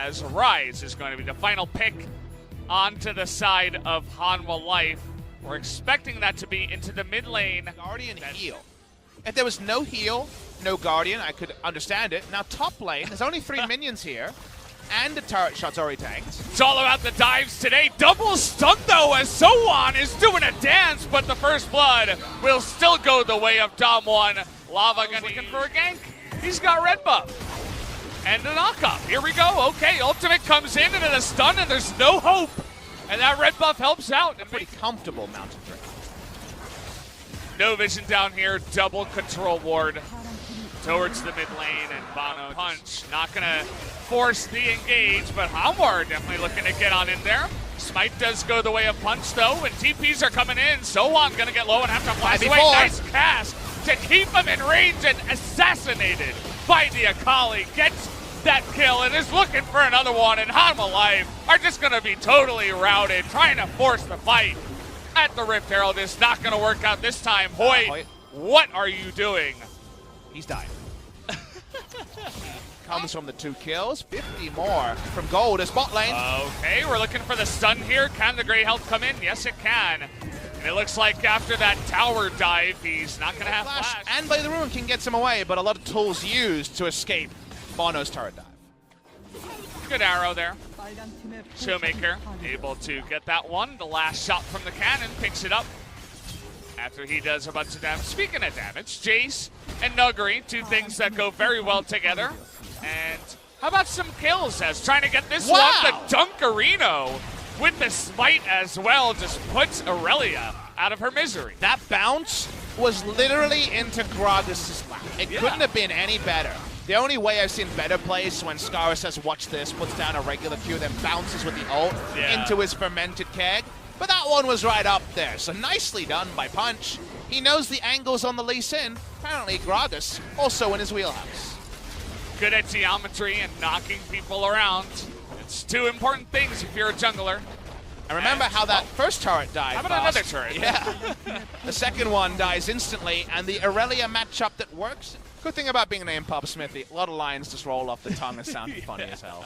as Rise is going to be the final pick onto the side of Hanwha Life. We're expecting that to be into the mid lane. Guardian heal. If there was no heal, no Guardian, I could understand it. Now top lane, there's only 3 minions here, and the turret shot's already tanked. It's all about the dives today. Double stun though, as Sowon is doing a dance, but the first blood will still go the way of Damwon. Lava gonna looking for a gank. He's got red buff. And a knockup. Here we go. Okay, ultimate comes in and a stun, and there's no hope. And that red buff helps out. A pretty comfortable mountain drink. No vision down here. Double control ward towards the mid lane, and Bono punch. Not gonna force the engage, but Hanwha are definitely looking to get on in there. Smite does go the way of punch though, and TPs are coming in. Sowon gonna get low and have to flash away. Nice cast to keep him in range, and assassinated by the Akali. Gets that kill and is looking for another one, and Hanwha Life are just gonna be totally routed, trying to force the fight at the Rift Herald. Is not gonna work out this time. Hoyt, what are you doing? He's dying. Comes from the 2 kills, 50 more from Gold, a spot lane. Okay, we're looking for the stun here. Can the Grey Health come in? Yes, it can. And it looks like after that tower dive, he's not gonna have flash. And Blade of the Ruin can get some away, but a lot of tools used to escape Bono's turret dive. Good arrow there. Showmaker able to get that one. The last shot from the cannon picks it up after he does a bunch of damage. Speaking of damage, Jace and Nuguri, 2 things that go very well together. And how about some kills as trying to get this one? The Dunkarino with the smite as well just puts Aurelia out of her misery. That bounce was literally into Gragas' lap. It couldn't have been any better. The only way I've seen better plays when Scara says, watch this, puts down a regular Q, then bounces with the ult into his fermented keg. But that one was right up there, so nicely done by Punch. He knows the angles on the Lee Sin. Apparently Gragas also in his wheelhouse. Good at geometry and knocking people around. It's 2 important things if you're a jungler. And remember how that first turret died. How about another turret? Yeah. The second one dies instantly, and the Aurelia matchup that works. Good thing about being named Pop Smithy, a lot of lines just roll off the tongue and sound funny as hell.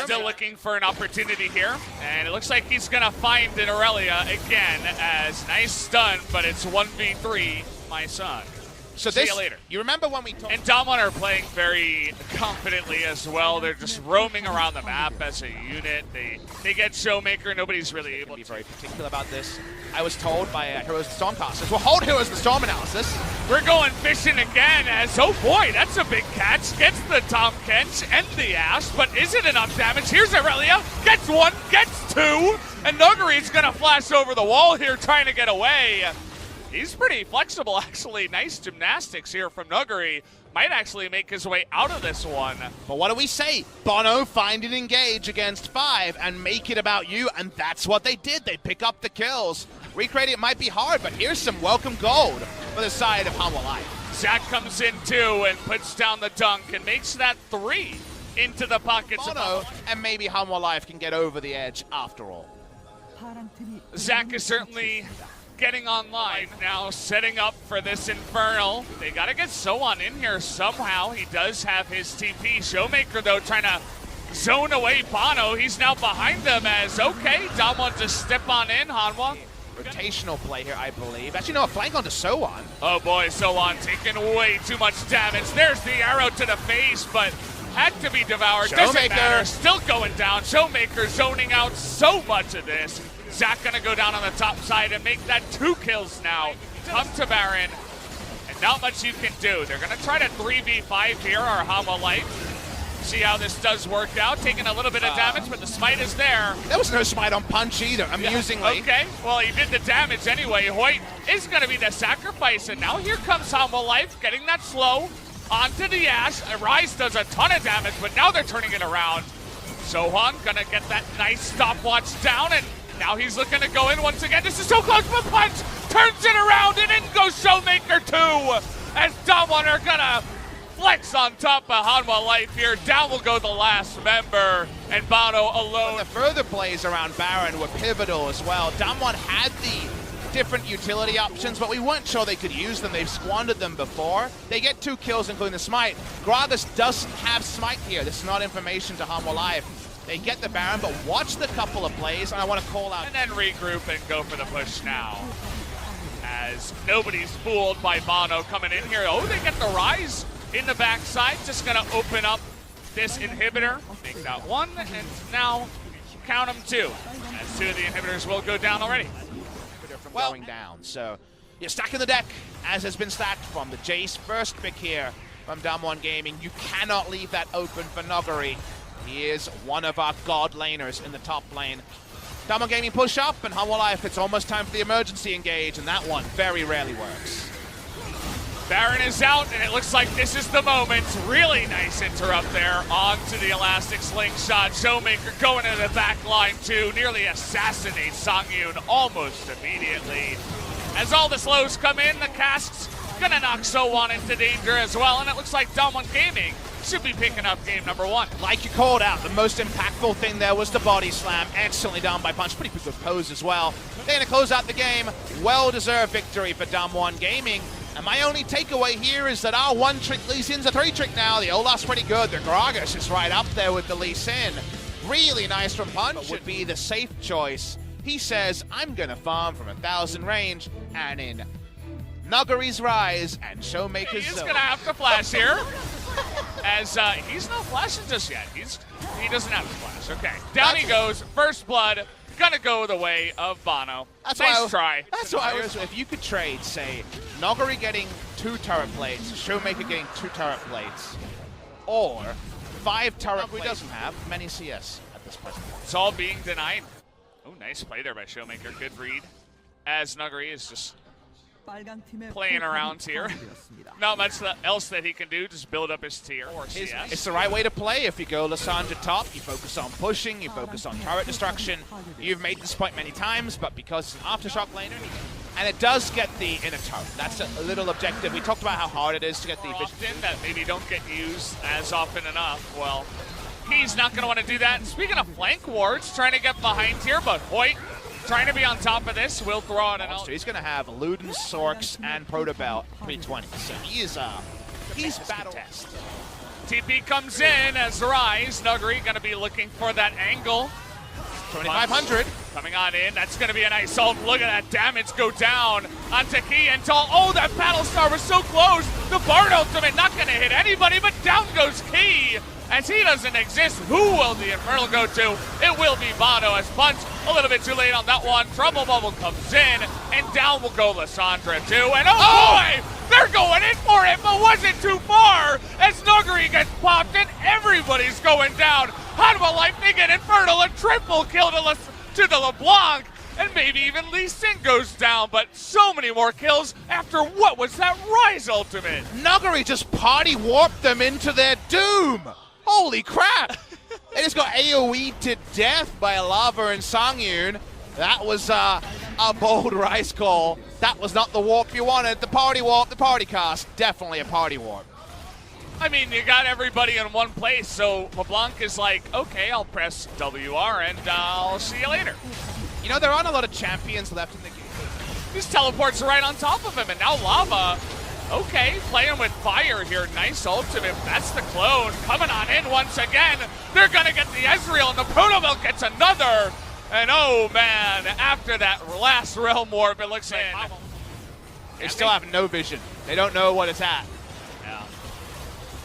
Still looking for an opportunity here, and it looks like he's gonna find an Aurelia again as nice stun, but it's 1v3, my son. So See you later. You remember when we talked? And Damwon are playing very confidently as well. They're just roaming around the map as a unit. They get Showmaker. Nobody's really able to be very particular about this. I was told by Heroes of the Stormcasters, we'll hold Heroes of the Storm analysis. We're going fishing again as, oh boy, that's a big catch. Gets the Tom Kench and the Ash, but isn't enough damage. Here's Aurelia. Gets 1, gets 2, and Nuguri's gonna flash over the wall here trying to get away. He's pretty flexible, actually. Nice gymnastics here from Nuguri. Might actually make his way out of this one. But what do we say? Bono, find and engage against 5 and make it about you, and that's what they did. They pick up the kills. Recreating it might be hard, but here's some welcome gold for the side of Hanwha Life. Zach comes in too and puts down the dunk and makes that 3 into the pockets of Bono, and maybe Hanwha Life can get over the edge after all. Zach is certainly getting online now, setting up for this Infernal. They gotta get Sowon in here somehow. He does have his TP. Showmaker, though, trying to zone away Bono. He's now behind them as, okay, Damwon just step on in, Hanwha. Rotational play here, I believe. Actually, no, a flank onto Sowon. Oh boy, Sowon taking way too much damage. There's the arrow to the face, but had to be devoured. Doesn't matter, still going down. Showmaker zoning out so much of this. Zach gonna go down on the top side and make that 2 kills now. Come to Baron, and not much you can do. They're gonna try to 3v5 here, our Hanwha Life. See how this does work out. Taking a little bit of damage, but the smite is there. There was no smite on Punch either, amusingly. Yeah, okay, well, he did the damage anyway. Hoyt is gonna be the sacrifice, and now here comes Hanwha Life, getting that slow onto the Ash. Rise does a ton of damage, but now they're turning it around. Sohan gonna get that nice stopwatch down, and now he's looking to go in once again. This is so close, but Punch turns it around, and in goes Showmaker 2, as Damwon are gonna flex on top of Hanwha Life here. Down will go the last member, and Bono alone. But the further plays around Baron were pivotal as well. Damwon had the different utility options, but we weren't sure they could use them. They've squandered them before. They get 2 kills, including the smite. Gragas doesn't have smite here. This is not information to Hanwha Live. They get the Baron, but watch the couple of plays, and I want to call out. And then regroup and go for the push now. As nobody's fooled by Bono coming in here. Oh, they get the Rise in the backside. Just going to open up this inhibitor. Make that 1, and now count them 2. As 2 of the inhibitors will go down already. From going down, so you're stacking the deck, as has been stacked from the Jace first pick here from Damwon Gaming. You cannot leave that open for Noguri. He is one of our god laners in the top lane. Damwon Gaming push up, and Hanwha Life, it's almost time for the emergency engage, and that one very rarely works. Baron is out, and it looks like this is the moment. Really nice interrupt there onto the elastic slingshot. Showmaker going into the back line too. Nearly assassinates Songyun almost immediately. As all the slows come in, the cast's gonna knock So1 into danger as well, and it looks like Damwon Gaming should be picking up game number 1. Like you called out, the most impactful thing there was the body slam. Excellently done by Punch. Pretty good pose as well. They're gonna close out the game. Well-deserved victory for Damwon Gaming. And my only takeaway here is that our 1-trick Lee Sin's a 3-trick now. The Olaf's pretty good. The Gragas is right up there with the Lee Sin. Really nice from Punch. Would be the safe choice. He says, I'm going to farm from 1,000 range. And in Noguri's Rise and Showmaker's He's Zone. going to have to flash here. As he's not flashing just yet. He doesn't have to flash. Okay. Down he goes. First blood. Gonna go the way of Bono. Nice try. That's why I was, if you could trade, say, Noguri getting 2 turret plates, Showmaker getting 2 turret plates, or 5 turret plates. He doesn't have many CS at this point. It's all being denied. Oh, nice play there by Showmaker. Good read. As Noguri is just playing around here. Not much else that he can do, just build up his tier. It's the right way to play. If you go Lissandra top, you focus on pushing, you focus on turret destruction. You've made this point many times, but because it's an Aftershock laner, and it does get the inner turret. That's a little objective. We talked about how hard it is to get the often that maybe don't get used as often enough. Well, he's not going to want to do that. And speaking of flank wards, trying to get behind here, but Hoyt trying to be on top of this, will throw out an ult. He's going to have Luden, Sorks, and Protobelt pre-20. So he's battle test. TP comes in as Rise. Nuguri going to be looking for that angle. 2,500. Coming on in. That's going to be a nice ult. Look at that damage go down onto Key and Tall. Oh, that Battlestar was so close. The Bard ultimate not going to hit anybody, but down goes Key. As he doesn't exist, who will the Infernal go to? It will be Bono as Punch. A little bit too late on that one. Trouble Bubble comes in, and down will go Lissandra too. And oh boy, they're going in for it, but was it too far? As Nuguri gets popped and everybody's going down. Hanwha Life, they get Infernal, a triple kill to the LeBlanc. And maybe even Lee Sin goes down, but so many more kills after what was that Rise ultimate? Nuguri just party warped them into their doom. Holy crap! They just got AoE to death by Lava and Songyun. That was a bold Rise call. That was not the warp you wanted. The party warp, the party cast, definitely a party warp. I mean, you got everybody in one place, so LeBlanc is like, okay, I'll press WR and I'll see you later. You know, there aren't a lot of champions left in the game. These teleports right on top of him, and now Lava, okay, playing with fire here. Nice ultimate. That's the clone coming on in once again. They're going to get the Ezreal, and the Protobelt gets another. And oh, man, after that last Realm Warp, it looks like they still have no vision. They don't know what it's at. Yeah.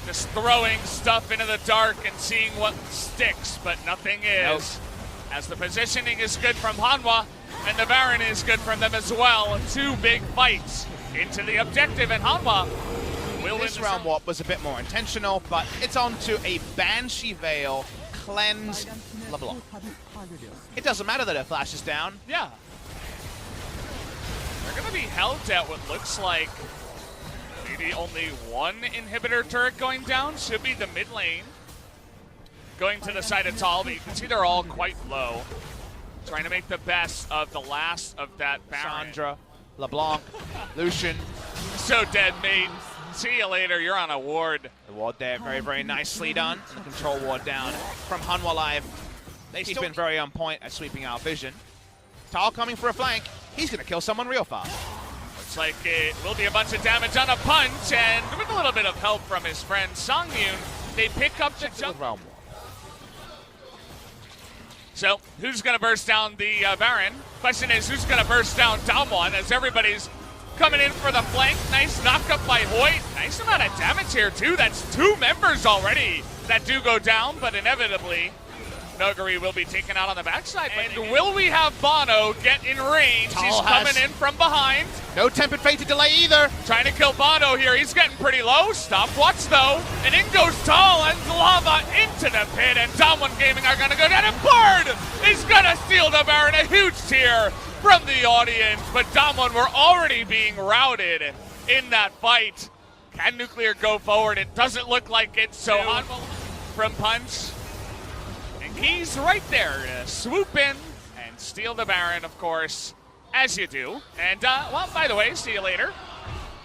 Just throwing stuff into the dark and seeing what sticks, but nothing is. Nope. As the positioning is good from Hanwha, and the Baron is good from them as well. 2 big fights into the objective, and Hanwha will win this Realm Warp was a bit more intentional, but it's on to a Banshee Veil, cleanse LeBlanc. It doesn't matter that it flashes down. Yeah. They're going to be held at what looks like maybe only 1 inhibitor turret going down. Should be the mid lane. Going to the side of Tall, but you can see they're all quite low. Trying to make the best of the last of that Baron. Sandra, LeBlanc, Lucian. So dead, mate. See you later. You're on a ward. The ward there, very, very nicely done. And the control ward down from Hanwha Live. They've been very on point at sweeping out vision. Tall coming for a flank. he's going to kill someone real fast. Looks like it will be a bunch of damage on a punch, and with a little bit of help from his friend Songyun, they pick up the jump. So, who's going to burst down the Baron? Question is, who's going to burst down Damwon as everybody's coming in for the flank? Nice knockup by Hoyt. Nice amount of damage here, too. That's 2 members already that do go down, but inevitably, Nuguri will be taken out on the backside. And will we have Bono get in range? He's coming in from behind. No Tempered Fate to delay either. Trying to kill Bono here. He's getting pretty low. Stopwatch though. And in goes Tall and Lava into the pit. And Damwon Gaming are going to go down. And Bird is going to steal the Baron. A huge cheer from the audience. But Damwon were already being routed in that fight. Can Nuclear go forward? It doesn't look like it. So Hanwha from Punch. He's right there to swoop in and steal the Baron, of course, as you do. And, well, by the way, see you later.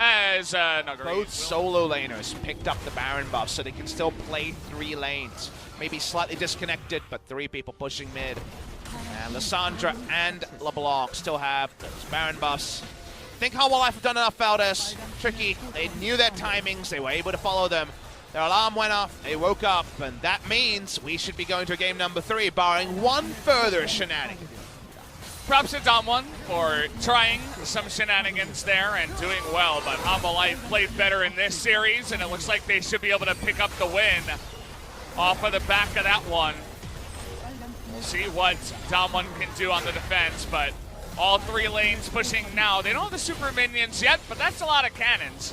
As Nuguri. Both solo laners picked up the Baron buff so they can still play 3 lanes. Maybe slightly disconnected, but 3 people pushing mid. And Lissandra and LeBlanc still have those Baron buffs. I think Hanwha Life have done enough, Valdez. Tricky. They knew their timings. They were able to follow them. Their alarm went off, they woke up, and that means we should be going to game number 3, barring one further shenanigan. Props to Damwon for trying some shenanigans there and doing well, but Hanwha Life played better in this series, and it looks like they should be able to pick up the win off of the back of that one. We'll see what Damwon can do on the defense, but all 3 lanes pushing now. They don't have the super minions yet, but that's a lot of cannons.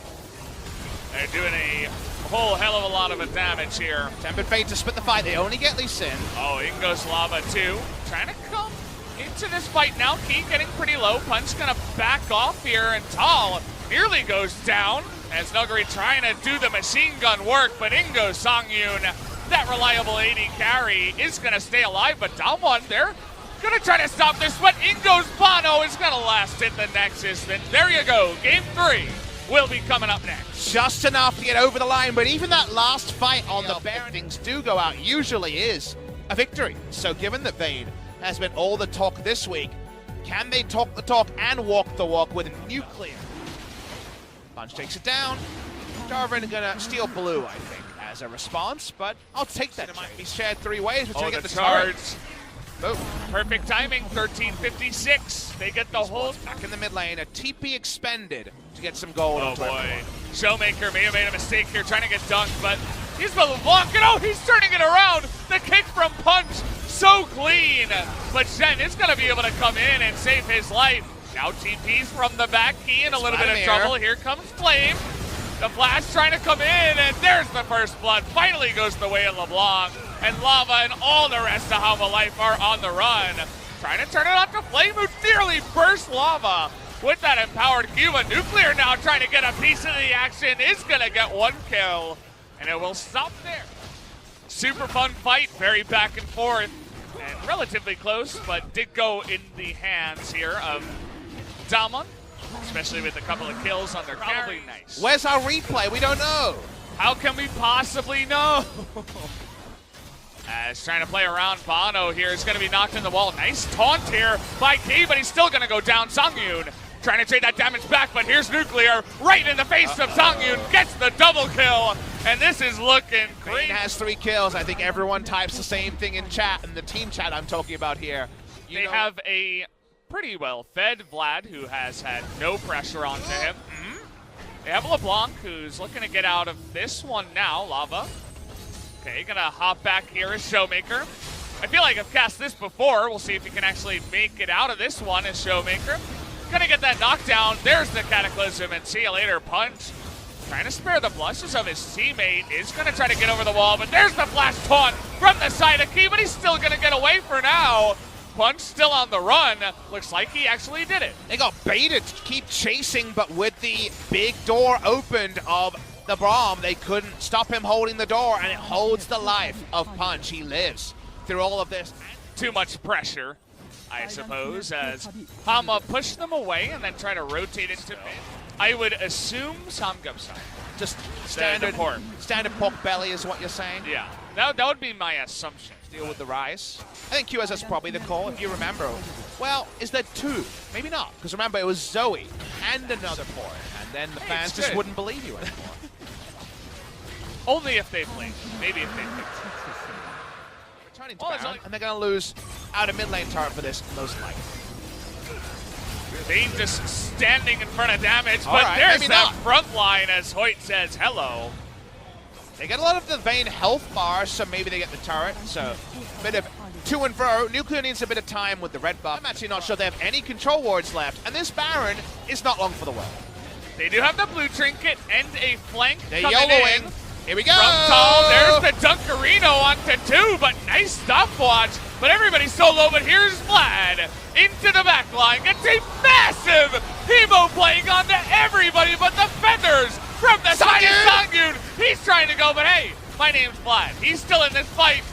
They're doing a whole hell of a lot of damage here. Tempered Fate to split the fight. They only get Lee Sin. Oh, in goes Lava too. Trying to come into this fight now. Key getting pretty low. Punch gonna back off here, and Tall nearly goes down as Nuguri trying to do the machine gun work, but in goes Songyun. That reliable AD carry is gonna stay alive, but Damwon, they're gonna try to stop this, but in goes Bono is gonna last hit the Nexus. Then there you go, game 3 will be coming up next. Just enough to get over the line, but even that last fight on the Baron, things do go out, usually is a victory. So given that Vayne has been all the talk this week, can they talk the talk and walk the walk with Nuclear? Punch takes it down. Darwin gonna steal blue, I think, as a response, but I'll take that. It might be shared 3 ways, but get the charge. Boom. Perfect timing, 13:56. They get the hold. Back in the mid lane, a TP expended to get some gold. Oh boy. Showmaker may have made a mistake here trying to get dunked, but he's by LeBlanc, and oh, he's turning it around. The kick from Punch, so clean. But Shen is going to be able to come in and save his life. Now TP's from the back, Key in a little bit of trouble. Here comes Flame. The flash trying to come in, and there's the first blood. Finally goes the way of LeBlanc. And Lava and all the rest of Hanwha Life are on the run. Trying to turn it on to Flame, who nearly burst Lava with that empowered Cuba. Nuclear now trying to get a piece of the action, is going to get 1 kill, and it will stop there. Super fun fight, very back and forth, and relatively close, but did go in the hands here of Damwon, especially with a couple of kills on their carry. Nice. Where's our replay? We don't know. How can we possibly know? As trying to play around, Bono here is going to be knocked in the wall. Nice taunt here by Key, but he's still going to go down. Songyun trying to trade that damage back, but here's Nuclear right in the face of Songyun, gets the double kill, and this is looking great. Vayne has 3 kills. I think everyone types the same thing in chat, in the team chat I'm talking about here. They have a pretty well-fed Vlad, who has had no pressure onto him. They have LeBlanc, who's looking to get out of this one now. Lava. Okay, gonna hop back here as Showmaker. I feel like I've cast this before. We'll see if he can actually make it out of this one as Showmaker. Gonna get that knockdown. There's the Cataclysm, and see you later, Punch. Trying to spare the blushes of his teammate. Is gonna try to get over the wall, but there's the flash taunt from the side of Key, but he's still gonna get away for now. Punch still on the run. Looks like he actually did it. They got baited to keep chasing, but with the big door opened of the Braum, they couldn't stop him holding the door, and it holds the life of Punch. He lives through all of this. Too much pressure, I suppose, as Hanwha push them away and then try to rotate into mid. I would assume Samgumsai. Just standard pork belly is what you're saying? Yeah, that would be my assumption. Deal with the rise. I think QSS probably the call, if you remember. Well, is there two? Maybe not, because remember, it was Zoe and another port, and then the fans just wouldn't believe you anymore. Only if they blink. Maybe if they blink. Returning to Baron, and they're going to lose out of mid lane turret for this, most likely. Vayne just standing in front of damage, but there's that front line as Hoyt says hello. They get a lot of the Vayne health bars, so maybe they get the turret. So, a bit of to and fro. Nuclear needs a bit of time with the red buff. I'm actually not sure they have any control wards left, and this Baron is not long for the world. They do have the blue trinket and a flank. They're YOLOing. Here we go. From tall, there's the Dunkerino onto 2, but nice stopwatch. But everybody's so low, but here's Vlad into the back line. Gets a massive Hemo playing onto everybody but the feathers from the side of Songyun. He's trying to go, but hey, my name's Vlad. He's still in this fight,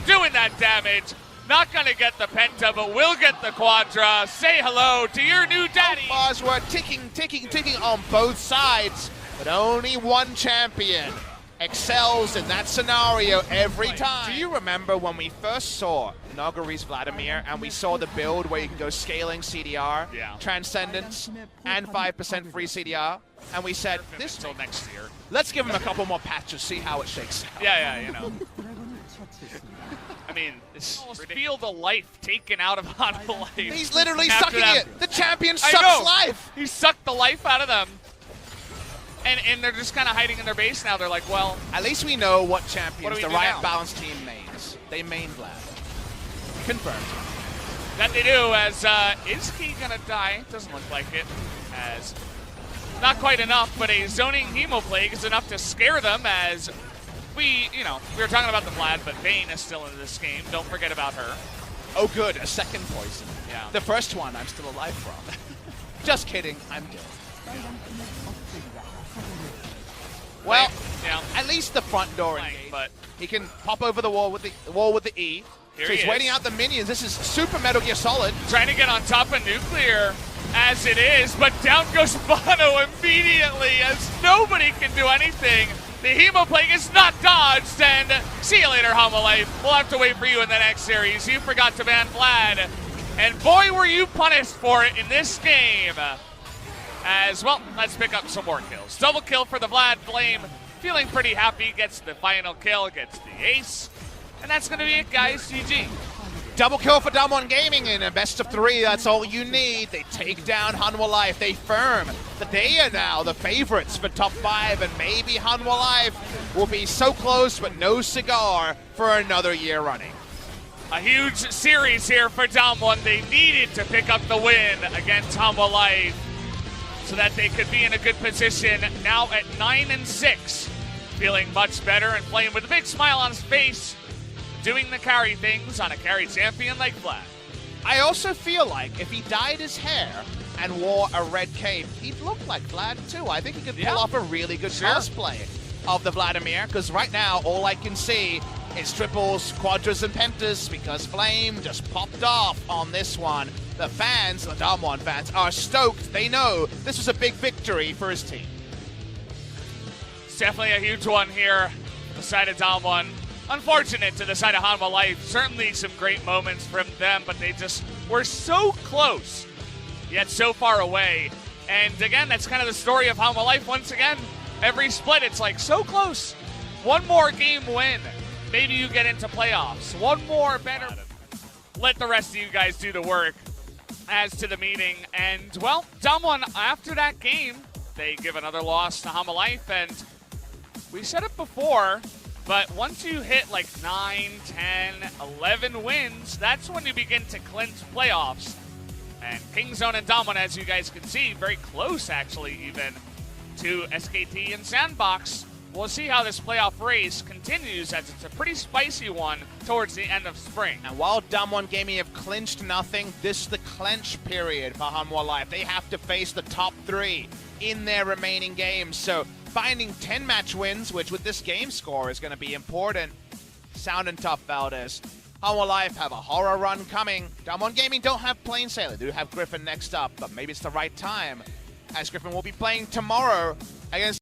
doing that damage. Not going to get the penta, but will get the quadra. Say hello to your new daddy. Bars were ticking on both sides, but only one champion excels in that scenario every time. Do you remember when we first saw Nagori's Vladimir and we saw the build where you can go scaling CDR, Transcendence, and 5% free CDR? And we said, this till next year. Let's give him a couple more patches, see how it shakes out. Yeah, you know. I mean, feel the life taken out of Hanwha life. He's literally sucking it. The champion sucks life. He sucked the life out of them. And they're just kind of hiding in their base now. They're like, well, at least we know what champions the Riot Balance team mains. They main Vlad. Confirmed. That they do. As is he gonna die? Doesn't look like it. As not quite enough, but a zoning Hemo Plague is enough to scare them. As we were talking about the Vlad, but Vayne is still in this game. Don't forget about her. Oh, good, a second poison. Yeah. The first one I'm still alive from. Just kidding, I'm dead. Well, at least the front door engaged. But he can pop over the wall with the E. So he's waiting out the minions. This is super Metal Gear Solid. Trying to get on top of Nuclear as it is, but down goes Bono immediately as nobody can do anything. The Hemo Plague is not dodged, and see you later, Hanwha Life. We'll have to wait for you in the next series. You forgot to ban Vlad, and boy, were you punished for it in this game. As well, let's pick up some more kills. Double kill for the Vlad Flame. Feeling pretty happy, gets the final kill, gets the ace. And that's going to be it, guys. GG. Double kill for Damwon Gaming in a best of 3. That's all you need. They take down Hanwha Life. They firm that they are now the favorites for top 5. And maybe Hanwha Life will be so close, but no cigar for another year running. A huge series here for Damwon. They needed to pick up the win against Hanwha Life so that they could be in a good position now at 9-6. Feeling much better and playing with a big smile on his face, doing the carry things on a carry champion like Vlad. I also feel like if he dyed his hair and wore a red cape, he'd look like Vlad too. I think he could pull off a really good cosplay of the Vladimir, because right now all I can see is triples, quadras, and pentas because Flame just popped off on this one. The fans, the Damwon fans, are stoked. They know this was a big victory for his team. It's definitely a huge one here on the side of Damwon. Unfortunate to the side of Hanwha Life. Certainly some great moments from them, but they just were so close, yet so far away. And again, that's kind of the story of Hanwha Life once again. Every split, it's like so close. One more game win. Maybe you get into playoffs. One more better. Let the rest of you guys do the work as to the meeting. And, well, Damwon, after that game, they give another loss to Hanwha Life. And we said it before, but once you hit like 9, 10, 11 wins, that's when you begin to clinch playoffs. And Kingzone and Damwon, as you guys can see, very close actually even to SKT and Sandbox. We'll see how this playoff race continues as it's a pretty spicy one towards the end of spring. And while Damwon Gaming have clinched nothing, this is the clench period for Hanwha Life. They have to face the top 3 in their remaining games. So finding 10-match wins, which with this game score is going to be important. Sound and tough, Valdez. Hanwha Life have a horror run coming. Damwon Gaming don't have Plain Sailor. They do have Griffin next up, but maybe it's the right time, as Griffin will be playing tomorrow against